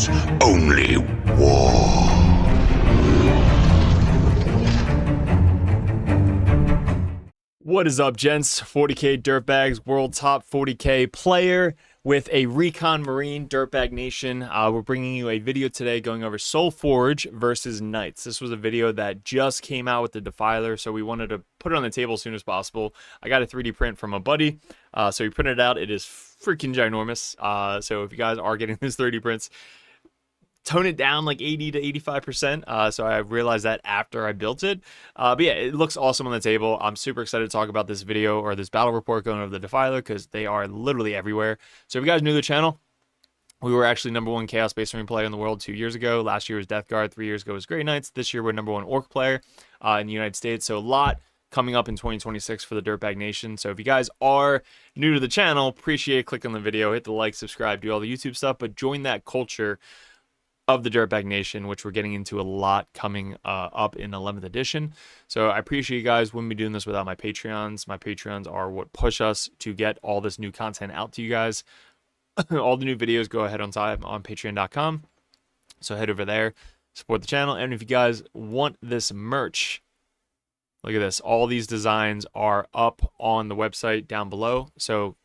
is only war. What is up, gents? 40k Dirtbags, world top 40k player with a Recon Marine Dirtbag Nation. We're bringing you a video today going over Soul Forge versus Knights. This was a video that just came out with the Defiler, so we wanted to put it on the table as soon as possible. I got a 3D print from a buddy, so he printed it out. It is freaking ginormous. So if you guys are getting these 3D prints, tone it down like 80 to 85%. So I realized that after I built it. But yeah, it looks awesome on the table. I'm super excited to talk about this video or this battle report going over the Defiler because they are literally everywhere. So if you guys are new to the channel, we were actually #1 Chaos Space Marine player in the world 2 years ago. Last year was Death Guard. 3 years ago was Grey Knights. This year we're #1 Orc player in the United States. So a lot coming up in 2026 for the Dirtbag Nation. So if you guys are new to the channel, appreciate clicking the video, hit the like, subscribe, do all the YouTube stuff, but join that culture of the Dirtbag Nation, which we're getting into a lot coming up in 11th edition. So I appreciate you guys. Wouldn't be doing this without my Patreons. My Patreons are what push us to get all this new content out to you guys. All the new videos go ahead on time on patreon.com. So head over there, support the channel. And if you guys want this merch, look at this. All these designs are up on the website down below. So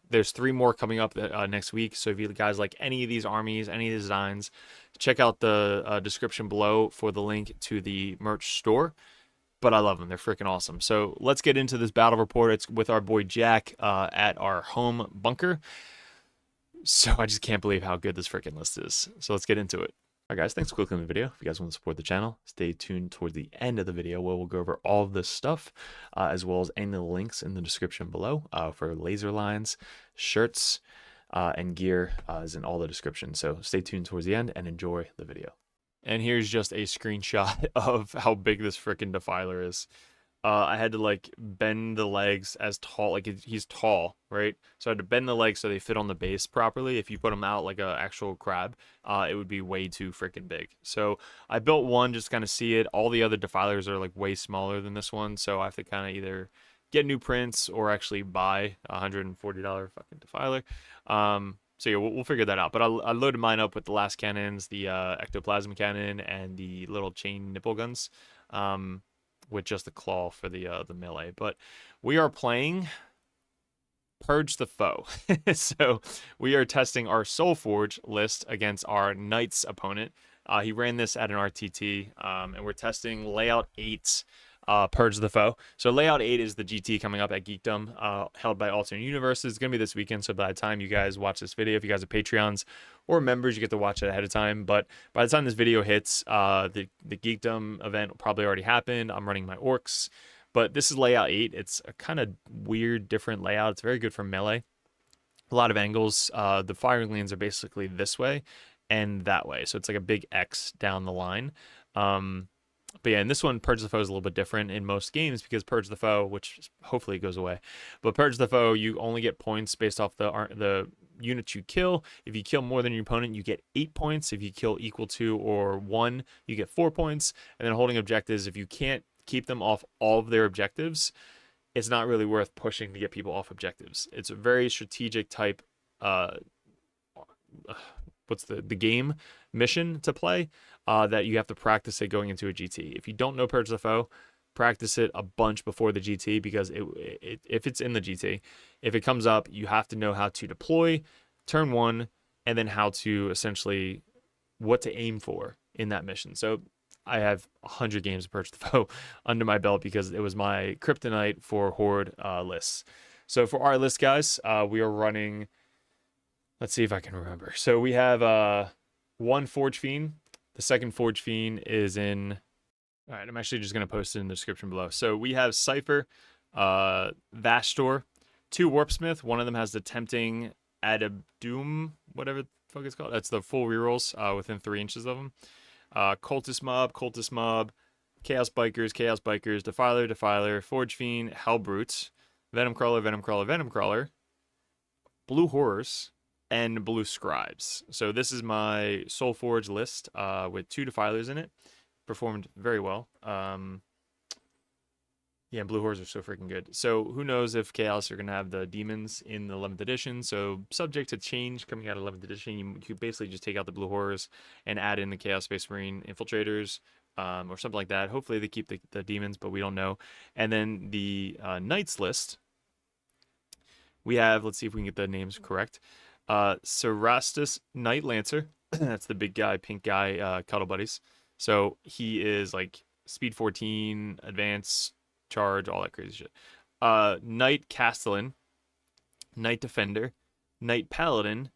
there's 3 more coming up next week. So if you guys like any of these armies, any of the designs, check out the description below for the link to the merch store. But I love them. They're freaking awesome. So let's get into this battle report. It's with our boy Jack at our home bunker. So I just can't believe how good this freaking list is. So let's get into it. All right, guys, thanks for clicking on the video. If you guys want to support the channel, stay tuned towards the end of the video where we'll go over all of this stuff, as well as any of the links in the description below for laser lines, shirts, and gear is in all the description. So stay tuned towards the end and enjoy the video. And here's just a screenshot of how big this freaking Defiler is. I had to like bend the legs as tall, like he's tall, right? So I had to bend the legs so they fit on the base properly. If you put them out like an actual crab, it would be way too freaking big. So I built one just kind of see it. All the other Defilers are like way smaller than this one. So I have to kind of either get new prints or actually buy a $140 fucking Defiler. So yeah, we'll figure that out. But I loaded mine up with the last cannons, the ectoplasm cannon, and the little chain nipple guns. With just the claw for the melee. But we are playing Purge the Foe. So we are testing our Soul Forge list against our Knights opponent. He ran this at an RTT, and we're testing Layout 8, Purge the Foe. So Layout 8 is the GT coming up at Geekdom, held by Alternate Universes. It's going to be this weekend, so by the time you guys watch this video, if you guys are Patreons or members, you get to watch it ahead of time. But by the time this video hits, the Geekdom event will probably already happened. I'm running my orcs. But this is Layout 8. It's a kind of weird, different layout. It's very good for melee. A lot of angles. The firing lanes are basically this way and that way. So it's like a big X down the line. But yeah, in this one, Purge the Foe is a little bit different in most games because Purge the Foe, which hopefully goes away, but Purge the Foe, you only get points based off the units you kill. If you kill more than your opponent, you get 8 points. If you kill equal to or 1, you get 4 points. And then holding objectives, if you can't keep them off all of their objectives, it's not really worth pushing to get people off objectives. It's a very strategic type, what's the game mission to play, that you have to practice it going into a GT. If you don't know Purge the Foe, practice it a bunch before the GT, because if it's in the GT, if it comes up, you have to know how to deploy turn 1 and then how to essentially what to aim for in that mission. So I have 100 games of Purge the Foe under my belt because it was my kryptonite for Horde lists. So for our list, guys, we are running, let's see if I can remember. So we have 1 Forge Fiend. The second Forge Fiend is in... All right, I'm actually just going to post it in the description below. So we have Cypher, Vastor, 2 Warpsmith. One of them has the Tempting Adabdoom, whatever the fuck it's called. That's the full rerolls within 3 inches of them. Cultist Mob, Chaos Bikers, Defiler, Forge Fiend, Hellbrutes, Venom Crawler, Blue Horrors, and Blue Scribes. So this is my Soul Forge list with 2 Defilers in it. Performed very well. Yeah, blue horrors are so freaking good. So who knows if Chaos are going to have the demons in the 11th edition. So subject to change coming out of 11th edition, you basically just take out the blue horrors and add in the Chaos Space Marine infiltrators or something like that. Hopefully they keep the demons, but we don't know. And then the Knights list, we have, let's see if we can get the names correct. Cerastus Knight Lancer. That's the big guy, pink guy, Cuddle Buddies. So he is like speed 14, advance, charge, all that crazy shit. Knight Castellan, Knight Defender, Knight Paladin,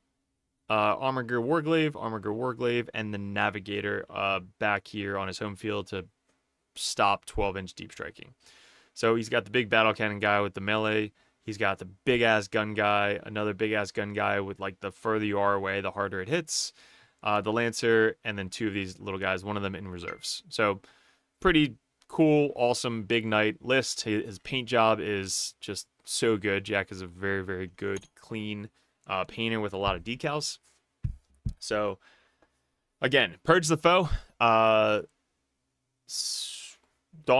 Armiger Warglaive, and the Navigator back here on his home field to stop 12-inch deep striking. So he's got the big battle cannon guy with the melee. He's got the big-ass gun guy, another big-ass gun guy with, like, the further you are away, the harder it hits. The Lancer, and then 2 of these little guys, one of them in reserves. So pretty cool, awesome, big knight list. His paint job is just so good. Jack is a very, very good, clean painter with a lot of decals. So, again, Purge the Foe, Dawn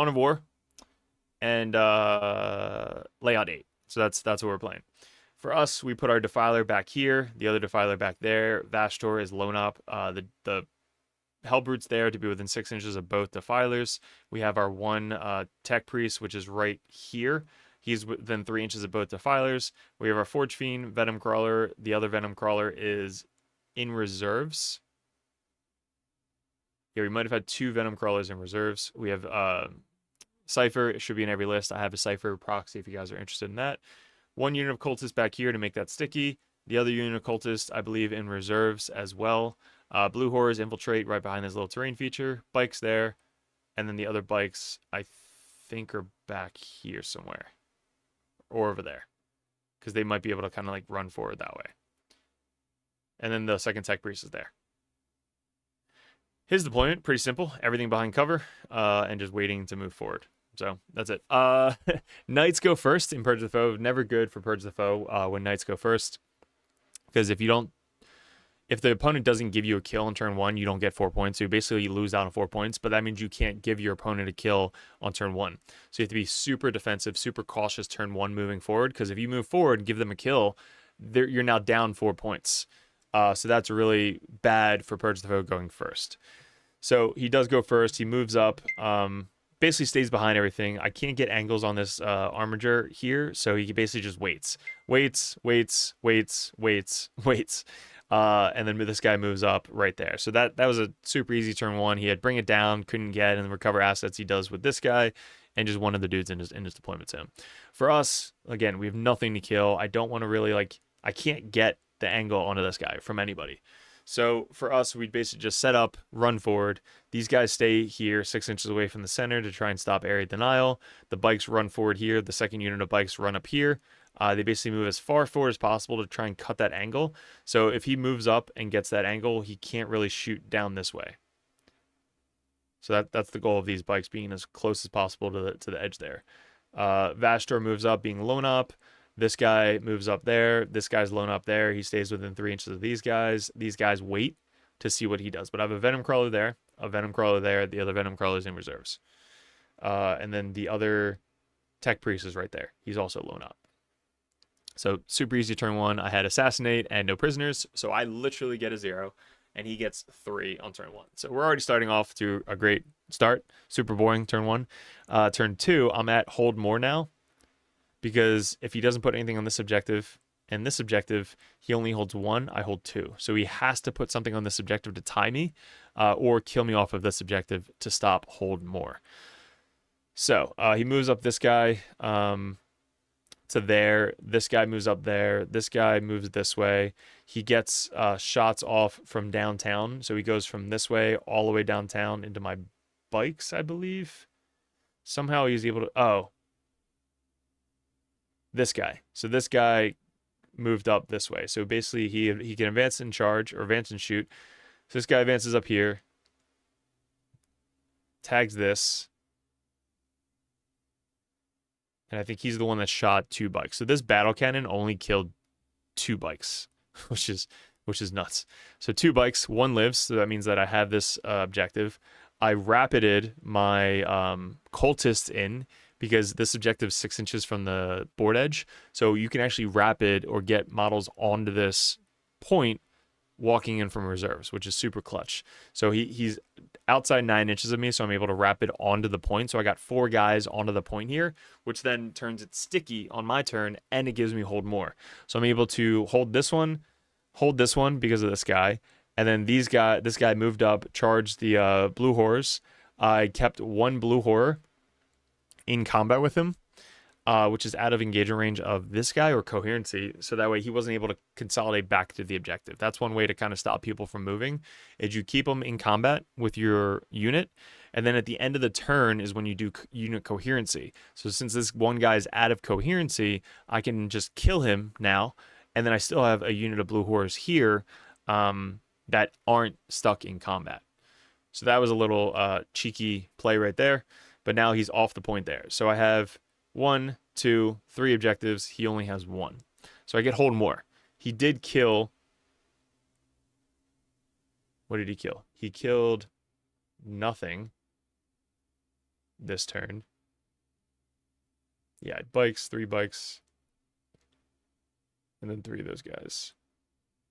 of War, and Layout 8. So that's what we're playing. For us, we put our Defiler back here, the other Defiler back there. Vastor is Lone Op. The Hellbrute's there to be within 6 inches of both Defilers. We have our one Tech Priest, which is right here. He's within 3 inches of both Defilers. We have our Forge Fiend, Venom Crawler. The other Venom Crawler is in reserves. Yeah, we might have had 2 Venom Crawlers in reserves. We have Cypher. It should be in every list. I have a Cypher proxy if you guys are interested in that. 1 unit of Cultist back here to make that sticky. The other unit of Cultist, I believe, in reserves as well. Blue Horrors infiltrate right behind this little terrain feature. Bikes there. And then the other bikes, I think, are back here somewhere. Or over there. Because they might be able to kind of like run forward that way. And then the second Tech Priest is there. His deployment, pretty simple. Everything behind cover. And just waiting to move forward. So that's it. Knights go first in Purge the Foe. Never good for Purge the Foe when Knights go first. Because if the opponent doesn't give you a kill on turn 1, you don't get 4 points. So basically you lose out on 4 points, but that means you can't give your opponent a kill on turn 1. So you have to be super defensive, super cautious turn 1 moving forward. Because if you move forward and give them a kill, you're now down 4 points. So that's really bad for Purge the Foe going first. So he does go first. He moves up. Basically stays behind everything. I can't get angles on this armiger here, so he basically just waits. And then this guy moves up right there. So that was a super easy turn 1. He had bring it down, couldn't get, and recover assets he does with this guy, and just one of the dudes in his deployment to him. For us, again, we have nothing to kill. I don't want to really, I can't get the angle onto this guy from anybody. So for us, we'd basically just set up, run forward. These guys stay here 6 inches away from the center to try and stop area denial. The bikes run forward here. The second unit of bikes run up here. They basically move as far forward as possible to try and cut that angle. So if he moves up and gets that angle, he can't really shoot down this way. So that's the goal of these bikes, being as close as possible to the edge there. Vastor moves up, being Lone Op. This guy moves up there. This guy's Lone Up there. He stays within 3 inches of these guys. These guys wait to see what he does. But I have a Venom Crawler there, a Venom Crawler there. The other Venom Crawler's in reserves. And then the other Tech Priest is right there. He's also Lone Up. So super easy turn 1. I had Assassinate and no prisoners. So I literally get a 0. And he gets 3 on turn 1. So we're already starting off to a great start. Super boring turn 1. Turn 2, I'm at Hold More now. Because if he doesn't put anything on this objective and this objective, he only holds 1, I hold 2. So he has to put something on this objective to tie me or kill me off of this objective to stop Hold More. So he moves up this guy to there. This guy moves up there. This guy moves this way. He gets shots off from downtown. So he goes from this way all the way downtown into my bikes, I believe. Somehow he's able to... Oh. This guy. So this guy moved up this way. So basically he can advance and charge or advance and shoot. So this guy advances up here. Tags this. And I think he's the one that shot 2 bikes. So this battle cannon only killed 2 bikes, which is nuts. So 2 bikes, 1 lives. So that means that I have this objective. I rapided my cultist in because this objective is 6 inches from the board edge. So you can actually rapid or get models onto this point walking in from reserves, which is super clutch. So he's outside 9 inches of me, so I'm able to rapid onto the point. So I got 4 guys onto the point here, which then turns it sticky on my turn, and it gives me hold more. So I'm able to hold this one because of this guy, and then this guy moved up, charged the blue horrors. I kept 1 blue horror in combat with him, which is out of engagement range of this guy or coherency, so that way he wasn't able to consolidate back to the objective. That's one way to kind of stop people from moving, is you keep them in combat with your unit, and then at the end of the turn is when you do unit coherency. So since this one guy is out of coherency, I can just kill him now, and then I still have a unit of blue horrors here that aren't stuck in combat. So that was a little cheeky play right there, but now he's off the point there. So I have 1, 2, 3 objectives. He only has 1. So I get hold more. He did kill. What did he kill? He killed nothing this turn. Yeah, bikes, 3 bikes. And then 3 of those guys.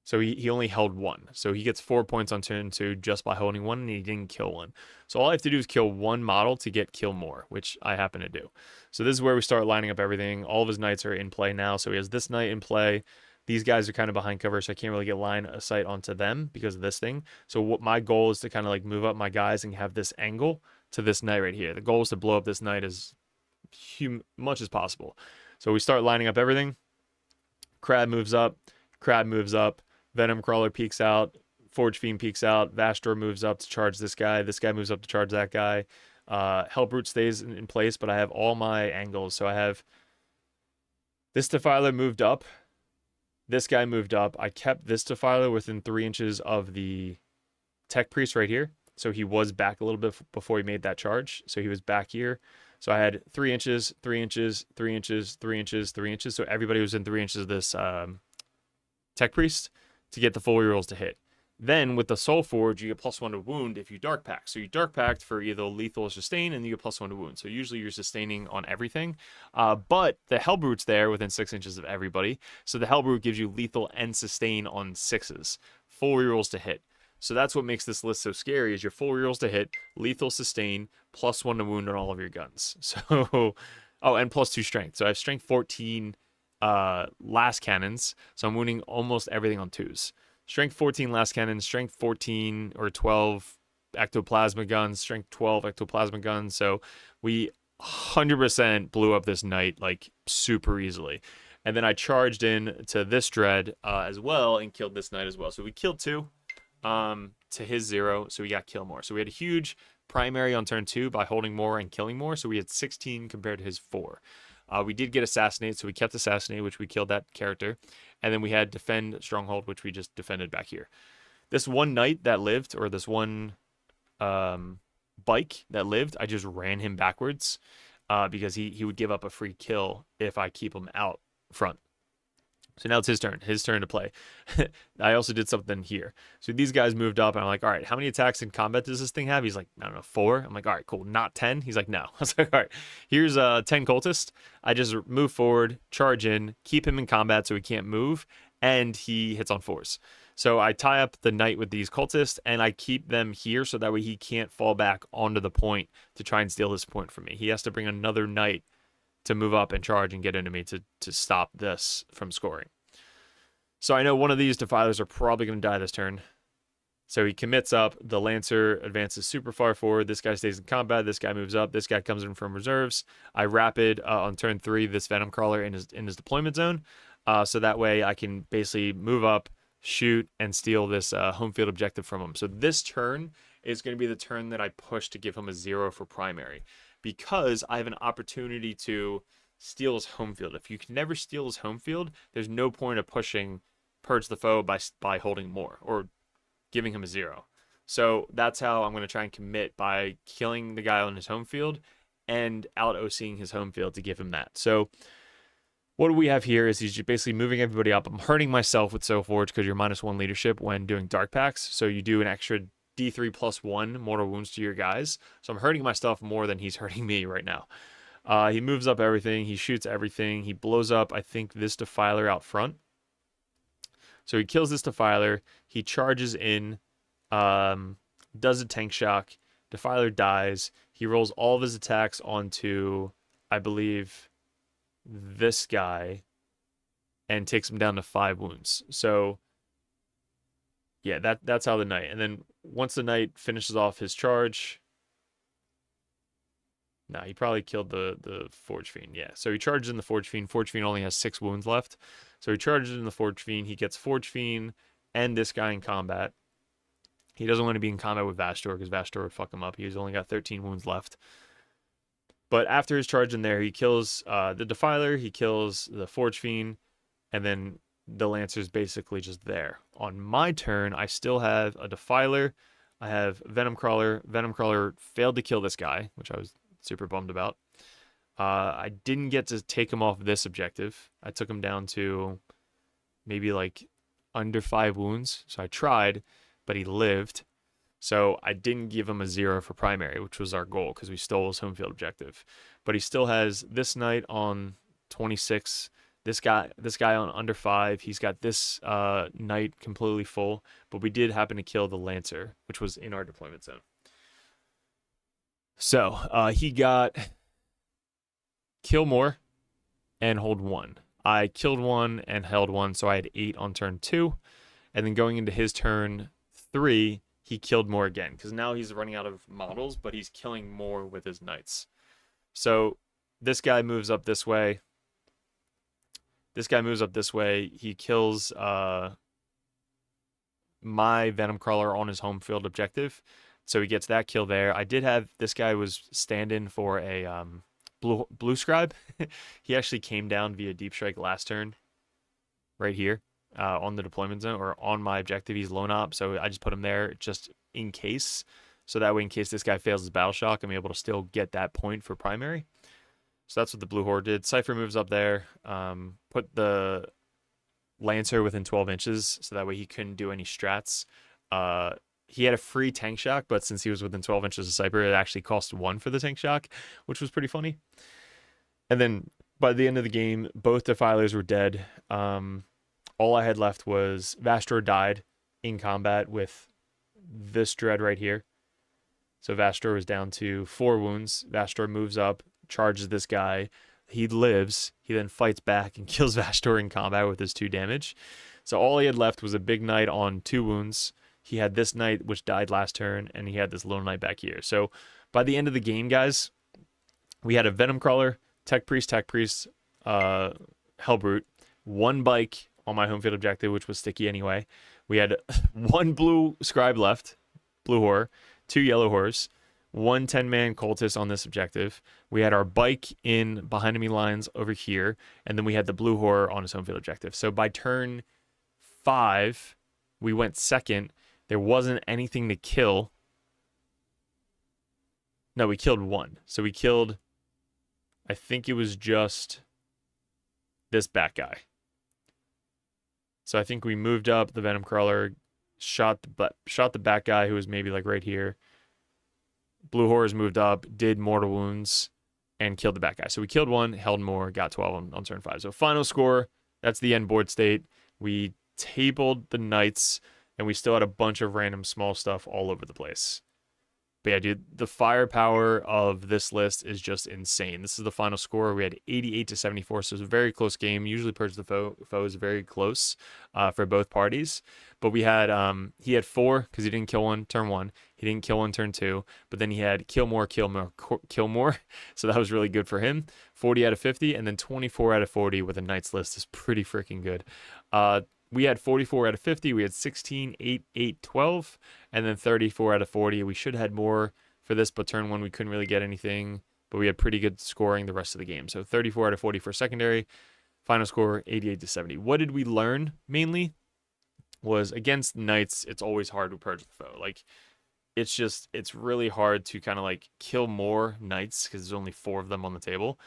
So he only held 1. So he gets 4 points on turn 2 just by holding 1, and he didn't kill 1. So all I have to do is kill 1 model to get kill more, which I happen to do. So this is where we start lining up everything. All of his knights are in play now. So he has this knight in play. These guys are kind of behind cover, so I can't really get line of sight onto them because of this thing. So what my goal is to kind of like move up my guys and have this angle to this knight right here. The goal is to blow up this knight as much as possible. So we start lining up everything. Crab moves up. Crab moves up. Venom Crawler peeks out. Forge Fiend peeks out. Vastor moves up to charge this guy. This guy moves up to charge that guy. Hellbrute stays in place, but I have all my angles. So I have this Defiler moved up. This guy moved up. I kept this Defiler within 3 inches of the Tech Priest right here. So he was back a little bit before he made that charge. So he was back here. So I had 3 inches, 3 inches, 3 inches, 3 inches, 3 inches. So everybody was in 3 inches of this Tech Priest to get the full rerolls to hit. Then with the Soul Forge, you get +1 to wound if you Dark Pact. So you Dark Pact for either lethal or sustain, and you get +1 to wound. So usually you're sustaining on everything. But the Hellbrute's there within 6 inches of everybody. So the Hellbrute gives you lethal and sustain on 6s. Full rerolls to hit. So that's what makes this list so scary, is your full rerolls to hit, lethal, sustain, +1 to wound on all of your guns. So, oh, and +2 strength. So I have strength 14 last cannons, so I'm wounding almost everything on 2s. Strength 14 last cannons, strength 14 or 12 ectoplasma guns, strength 12 ectoplasma guns. So we 100% blew up this knight like super easily. And then I charged in to this dread as well and killed this knight as well. So we killed 2 to his 0, so we got kill more. So we had a huge primary on turn 2 by holding more and killing more. So we had 16 compared to his 4. We did get Assassinate, so we kept Assassinate, which we killed that character. And then we had Defend Stronghold, which we just defended back here. This one knight that lived, or this one bike that lived, I just ran him backwards because he would give up a free kill if I keep him out front. So now it's his turn to play. I also did something here. So these guys moved up, and I'm like, all right, how many attacks in combat does this thing have? He's like, I don't know, 4. I'm like, all right, cool, not 10. He's like, no. I was like, all right, here's 10 cultist. I just move forward, charge in, keep him in combat so he can't move, and he hits on 4s. So I tie up the knight with these cultists, and I keep them here so that way he can't fall back onto the point to try and steal this point from me. He has to bring another knight to move up and charge and get into me to stop this from scoring. So I know one of these Defilers are probably going to die this turn. So he commits up. The Lancer advances super far forward. This guy stays in combat. This guy moves up. This guy comes in from reserves. I rapid on turn 3 this Venom Crawler in his deployment zone. So that way I can basically move up, shoot, and steal this home field objective from him. So this turn is going to be the turn that I push to give him a 0 for primary, because I have an opportunity to steal his home field. If you can never steal his home field, there's no point of pushing Purge the Foe by holding more or giving him a 0. So that's how I'm going to try and commit, by killing the guy on his home field and out OCing his home field to give him that. So what do we have here is he's basically moving everybody up. I'm hurting myself with Soul Forge because you're -1 leadership when doing Dark Pacts. So you do an extra D3 +1 mortal wounds to your guys. So I'm hurting my stuff more than he's hurting me right now. He moves up everything. He shoots everything. He blows up, I think, this Defiler out front. So he kills this Defiler. He charges in, does a tank shock. Defiler dies. He rolls all of his attacks onto, I believe, this guy and takes him down to 5 wounds. So, yeah, that's how the knight. And then once the knight finishes off his charge... Nah, he probably killed the Forge Fiend. Yeah, so he charges in the Forge Fiend. Forge Fiend only has 6 wounds left. So he charges in the Forge Fiend. He gets Forge Fiend and this guy in combat. He doesn't want to be in combat with Vastor because Vastor would fuck him up. He's only got 13 wounds left. But after his charge in there, he kills the Defiler. He kills the Forge Fiend. And then the Lancer's basically just there. On my turn, I still have a Defiler. I have Venom Crawler. Venom Crawler failed to kill this guy, which I was super bummed about. I didn't get to take him off this objective. I took him down to maybe like under 5 wounds. So I tried, but he lived. So I didn't give him a 0 for primary, which was our goal because we stole his home field objective. But he still has this knight on 26. This guy on under 5. He's got this knight completely full. But we did happen to kill the Lancer, which was in our deployment zone. So he got kill more and hold 1. I killed 1 and held 1, so I had 8 on turn 2. And then going into his turn 3, he killed more again because now he's running out of models, but he's killing more with his knights. So this guy moves up this way. He kills my Venom Crawler on his home field objective. So he gets that kill there. I did have, this guy was stand-in for a blue scribe. He actually came down via deep strike last turn right here on the deployment zone or on my objective. He's lone op, so I just put him there just in case. So that way, in case this guy fails his battle shock, I'm able to still get that point for primary. So that's what the blue horde did. Cypher moves up there, put the Lancer within 12 inches, so that way he couldn't do any strats. He had a free tank shock, but since he was within 12 inches of Cypher, it actually cost 1 for the tank shock, which was pretty funny. And then by the end of the game, both Defilers were dead. All I had left was Vastor died in combat with this Dread right here. So Vastor was down to 4 wounds. Vastor moves up, charges this guy. He lives. He then fights back and kills Vastor in combat with his 2 damage. So all he had left was a big knight on 2 wounds. He had this knight, which died last turn, and he had this lone knight back here. So by the end of the game, guys, we had a Venom Crawler, Tech Priest, Hellbrute, 1 bike on my home field objective, which was sticky anyway. We had 1 blue scribe left, blue horror, 2 yellow horrors, 1 10-man cultist on this objective. We had our bike in behind enemy lines over here, and then we had the blue horror on his home field objective. So by turn 5, we went second. There wasn't anything to kill. No, we killed 1. So we killed, I think it was just this bat guy. So I think we moved up the Venom Crawler, shot the bat guy who was maybe like right here. Blue Horrors moved up, did mortal wounds, and killed the bat guy. So we killed 1, held more, got 12 on turn 5. So final score, that's the end board state. We tabled the knights, and we still had a bunch of random small stuff all over the place. But yeah, dude, the firepower of this list is just insane. This is the final score. We had 88-74, so it was a very close game. Usually Purge the Foe is very close for both parties. But we had, he had 4 because he didn't kill 1 turn 1. He didn't kill 1 turn 2. But then he had kill more. So that was really good for him. 40 out of 50, and then 24 out of 40 with a Knights list is pretty freaking good. We had 44 out of 50. We had 16, 8, 8, 12, and then 34 out of 40. We should have had more for this, but turn 1 we couldn't really get anything, but we had pretty good scoring the rest of the game. So 34 out of 40 for secondary. Final score 88-70. What did we learn mainly was against Knights, it's always hard to purge the foe. Like, it's really hard to kind of like kill more Knights because there's only 4 of them on the table.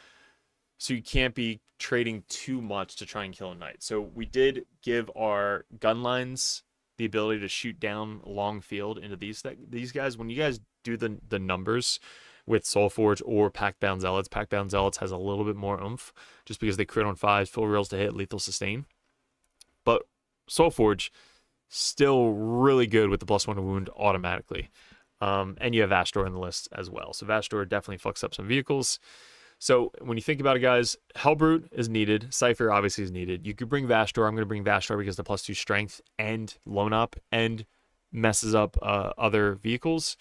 So you can't be trading too much to try and kill a knight. So we did give our gun lines the ability to shoot down long field into these guys. When you guys do the numbers with Soulforge or Packbound Zealots. Packbound Zealots has a little bit more oomph just because they crit on 5s, full reels to hit, lethal sustain. But Soulforge, still really good with the +1 to wound automatically. And you have Vastor in the list as well. So Vastor definitely fucks up some vehicles. So when you think about it, guys, Hellbrute is needed. Cypher obviously is needed. You could bring Vastor. I'm going to bring Vastor because the +2 strength and loan up and messes up other vehicles.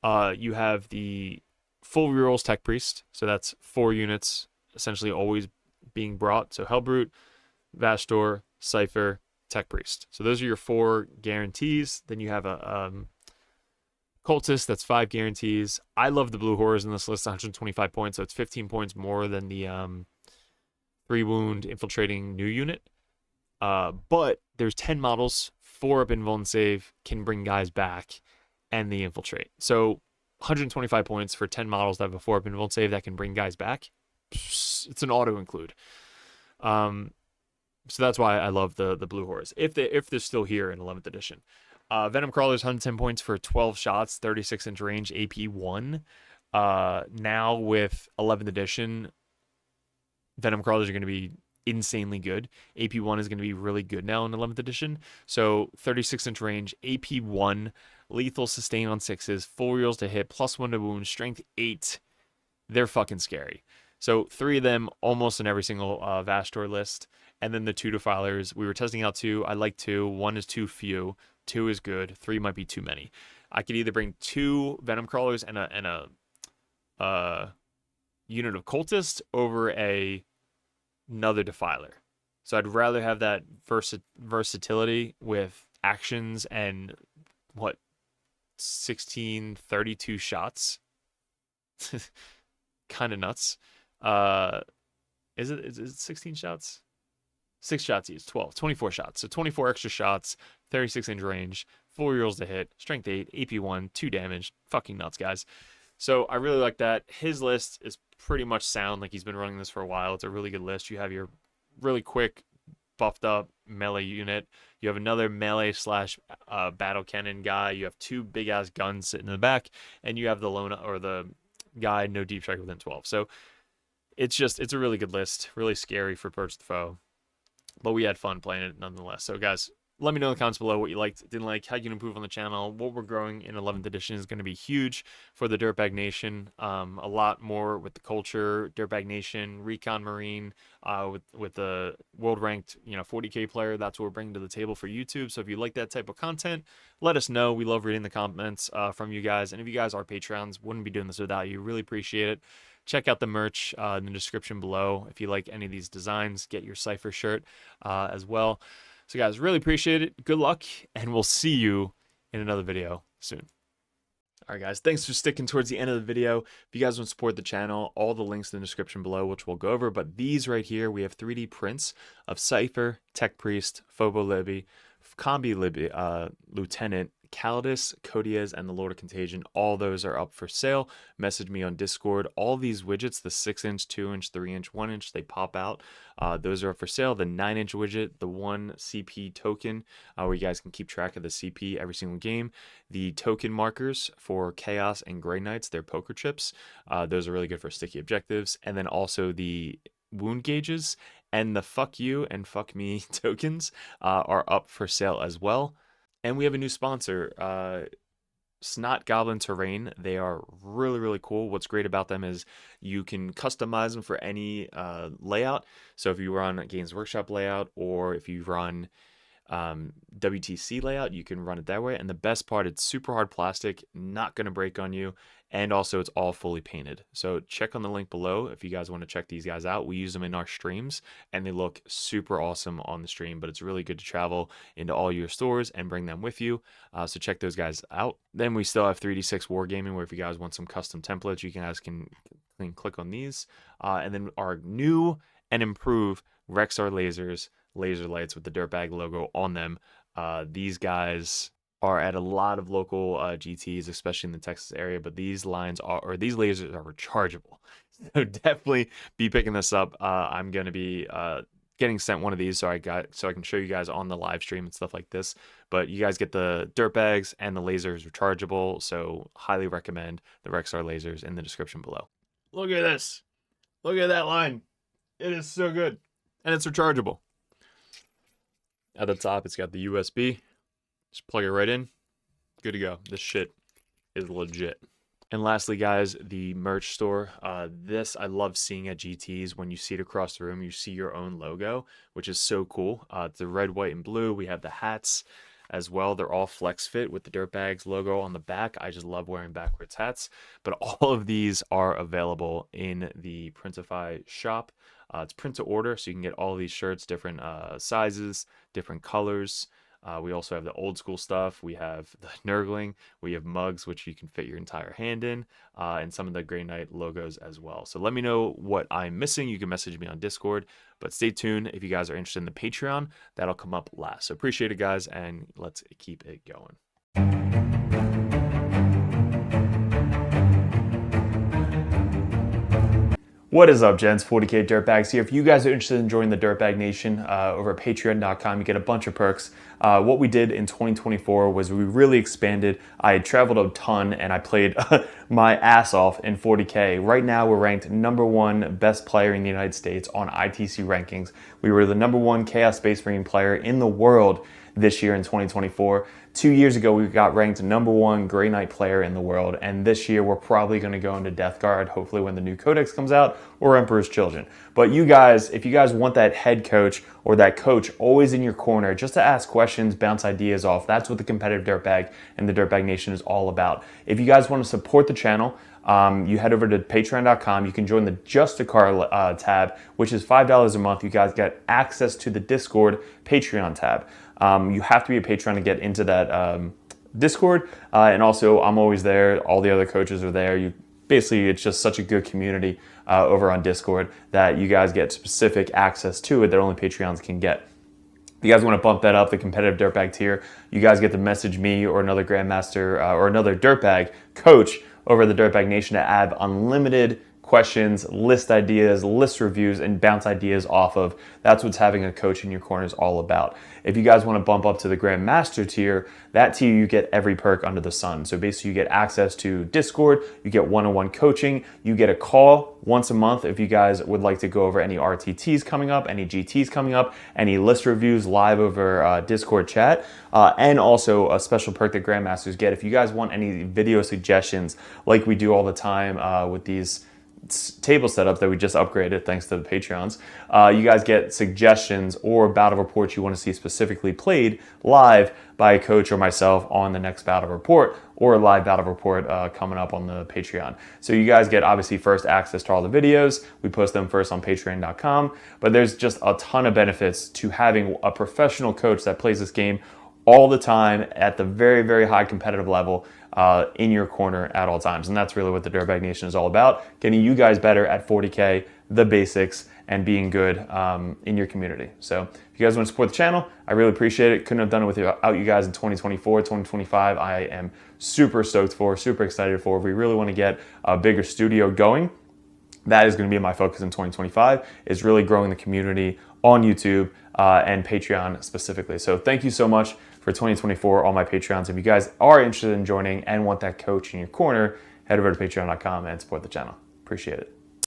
You have the full rerolls Tech Priest. So that's 4 units essentially always being brought. So Hellbrute, Vastor, Cypher, Tech Priest. So those are your 4 guarantees. Then you have a Cultist, that's 5 guarantees. I love the Blue Horrors in this list, 125 points, so it's 15 points more than the 3 wound infiltrating new unit. But there's 10 models, 4 up invul and save, can bring guys back, and the infiltrate. So 125 points for 10 models that have a 4 up invul and save that can bring guys back. It's an auto include. So that's why I love the Blue Horrors, if they're still here in 11th edition. Venom Crawlers, 110 points for 12 shots, 36-inch range, AP 1. Now with 11th edition, Venom Crawlers are going to be insanely good. AP 1 is going to be really good now in 11th edition. So 36-inch range, AP 1, lethal sustain on 6s, full reels to hit, +1 to wound, strength 8. They're fucking scary. So 3 of them almost in every single Vastor list. And then the 2 Defilers, we were testing out 2. I like 2. 1 is too few. 2 is good. 3 might be too many. I could either bring 2 Venom Crawlers and a unit of Cultist over another Defiler. So I'd rather have that versatility with actions and 32 shots. Kind of nuts. Is it 16 shots? 6 shots each, 24 shots. So 24 extra shots, 36-inch range, 4 rerolls to hit, strength 8, AP 1, 2 damage. Fucking nuts, guys. So I really like that. His list is pretty much sound. Like, he's been running this for a while. It's a really good list. You have your really quick, buffed up melee unit. You have another melee / battle cannon guy. You have 2 big-ass guns sitting in the back. And you have the Lona, or the guy, no deep strike within 12. So it's a really good list. Really scary for Purge the Foe. But we had fun playing it nonetheless. So, guys, let me know in the comments below what you liked, didn't like, how you can improve on the channel. What we're growing in 11th edition is going to be huge for the Dirtbag Nation. A lot more with the culture, Dirtbag Nation, Recon Marine, with the world-ranked 40k player. That's what we're bringing to the table for YouTube. So if you like that type of content, let us know. We love reading the comments from you guys. And if you guys are Patreons, wouldn't be doing this without you. Really appreciate it. Check out the merch in the description below. If you like any of these designs, get your Cypher shirt as well. So, guys, really appreciate it. Good luck, and we'll see you in another video soon. All right, guys, thanks for sticking towards the end of the video. If you guys want to support the channel, all the links in the description below, which we'll go over. But these right here, we have 3D prints of Cypher, Tech Priest, Phobo Libby, Combi Libby, Lieutenant, Calidus, Codiez, and the Lord of Contagion. All those are up for sale. Message me on Discord. All these widgets, the 6-inch, 2-inch, 3-inch, 1-inch, they pop out. Those are up for sale. The 9-inch widget, the 1 CP token, where you guys can keep track of the CP every single game. The token markers for Chaos and Grey Knights, they're poker chips. Those are really good for sticky objectives. And then also the wound gauges and the fuck you and fuck me tokens are up for sale as well. And we have a new sponsor, Snot Goblin Terrain. They are really, really cool. What's great about them is you can customize them for any layout. So if you run Games Workshop layout, or if you run WTC layout, you can run it that way. And the best part, it's super hard plastic, not going to break on you. And also, it's all fully painted. So check on the link below if you guys want to check these guys out. We use them in our streams, and they look super awesome on the stream. But it's really good to travel into all your stores and bring them with you. So check those guys out. Then we still have 3D6 Wargaming, where if you guys want some custom templates, you guys can click on these. And then our new and improved Rexar lasers, laser lights with the Dirtbag logo on them. These guys are at a lot of local GTs, especially in the Texas area, but these lasers are rechargeable. So definitely be picking this up. I'm going to be getting sent one of these so I can show you guys on the live stream and stuff like this. But you guys get the dirt bags and the lasers rechargeable, so highly recommend the Rexar lasers in the description below. Look at this. Look at that line. It is so good. And it's rechargeable. At the top, it's got the USB. Just plug it right in. Good to go. This shit is legit. And lastly, guys, the merch store. This I love seeing at GTs. When you see it across the room, you see your own logo, which is so cool. It's the red, white, and blue. We have the hats as well. They're all flex fit with the Dirtbags logo on the back. I just love wearing backwards hats. But all of these are available in the Printify shop. It's print to order, so you can get all of these shirts, different sizes, different colors. We also have the old school stuff. We have the Nurgling. We have mugs, which you can fit your entire hand in, and some of the Grey Knight logos as well. So let me know what I'm missing. You can message me on Discord, but stay tuned if you guys are interested in the Patreon. That'll come up last. So appreciate it, guys, and let's keep it going. What is up, gents? 40k Dirtbags here. If you guys are interested in joining the Dirtbag Nation over at patreon.com, you get a bunch of perks. What we did in 2024 was we really expanded. I had traveled a ton and I played my ass off in 40k. Right now we're ranked #1 best player in the United States on ITC rankings. We were the #1 Chaos Space Marine player in the world this year in 2024. 2 years ago, we got ranked #1 Grey Knight player in the world, and this year we're probably going to go into Death Guard, hopefully when the new Codex comes out, or Emperor's Children. But you guys, if you guys want that head coach or that coach always in your corner, just to ask questions, bounce ideas off, that's what the competitive Dirtbag and the Dirtbag Nation is all about. If you guys want to support the channel, you head over to patreon.com. You can join the Just a Car tab, which is $5 a month. You guys get access to the Discord Patreon tab. You have to be a patron to get into that Discord, and also I'm always there. All the other coaches are there. Basically, it's just such a good community over on Discord that you guys get specific access to it that only Patreons can get. If you guys want to bump that up, the competitive Dirtbag tier, you guys get to message me or another Grandmaster or another Dirtbag coach over the Dirtbag Nation to add unlimited questions, list ideas, list reviews, and bounce ideas off of. That's what having a coach in your corner is all about. If you guys want to bump up to the Grandmaster tier, that tier you get every perk under the sun. So basically you get access to Discord, you get one-on-one coaching, you get a call once a month if you guys would like to go over any RTTs coming up, any GTs coming up, any list reviews live over Discord chat, and also a special perk that Grandmasters get if you guys want any video suggestions like we do all the time with these table setup that we just upgraded thanks to the Patreons. You guys get suggestions or battle reports you want to see specifically played live by a coach or myself on the next battle report, or a live battle report coming up on the Patreon. So you guys get obviously first access to all the videos. We post them first on patreon.com, but there's just a ton of benefits to having a professional coach that plays this game all the time at the very, very high competitive level in your corner at all times. And that's really what the Dirtbag Nation is all about, getting you guys better at 40K, the basics, and being good in your community. So if you guys want to support the channel, I really appreciate it. Couldn't have done it without you guys in 2024, 2025. I am super stoked for, super excited for. If we really want to get a bigger studio going, that is going to be my focus in 2025, is really growing the community on YouTube and Patreon specifically. So thank you so much for 2024, all my Patreons. If you guys are interested in joining and want that coach in your corner, head over to patreon.com and support the channel. Appreciate it.